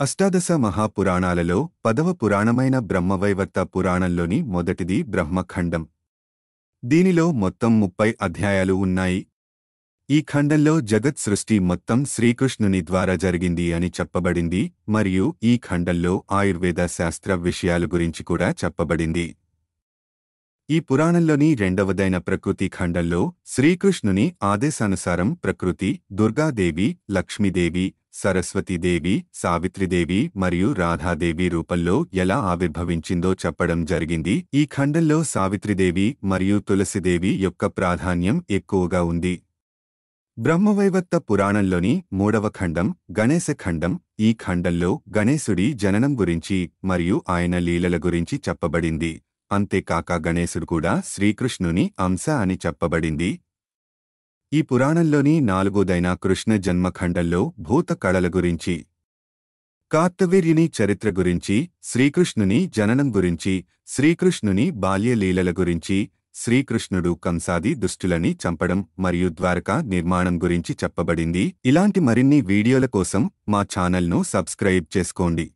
అష్టాదశ మహాపురాణాలలో 10వ పురాణమైన బ్రహ్మవైవర్త పురాణంలోని మొదటిది బ్రహ్మఖండం. దీనిలో మొత్తం 30 అధ్యాయాలు ఉన్నాయి. ఈ ఖండంలో జగత్ సృష్టి మొత్తం శ్రీకృష్ణుని ద్వారా జరిగింది అని చెప్పబడింది మరియు ఈ ఖండంలో ఆయుర్వేద శాస్త్ర విషయాల గురించి కూడా చెప్పబడింది. ఈ పురాణంలోని రెండవదైన ప్రకృతి ఖండంలో శ్రీకృష్ణుని ఆదేశానుసారం ప్రకృతి, దుర్గాదేవి, లక్ష్మీదేవి, సరస్వతీదేవి, సావిత్రిదేవి మరియు రాధాదేవి రూపంలో ఎలా ఆవిర్భవించిందో చెప్పడం జరిగింది. ఈ ఖండంలో సావిత్రిదేవి మరియు తులసిదేవి యొక్క ప్రాధాన్యం ఎక్కువగా ఉంది. బ్రహ్మవైవర్త పురాణంలోని మూడవ ఖండం గణేశ ఖండం. ఈ ఖండంలో గణేశుడి జననం గురించి మరియు ఆయన లీలల గురించి చెప్పబడింది. అంతేకాక గణేశుడు కూడా శ్రీకృష్ణుని అంశ అని చెప్పబడింది. ఈ పురాణంలోని నాలుగోదైన కృష్ణ జన్మఖండంలో భూత కళల గురించి, కార్తవీర్యుని చరిత్ర గురించి, శ్రీకృష్ణుని జననం గురించి, శ్రీకృష్ణుని బాల్యలీలల గురించి, శ్రీకృష్ణుడు కంసాది దుష్టులని చంపడం మరియు ద్వారకా నిర్మాణం గురించి చెప్పబడింది. ఇలాంటి మరిన్ని వీడియోల కోసం మా ఛానల్ను సబ్స్క్రైబ్ చేసుకోండి.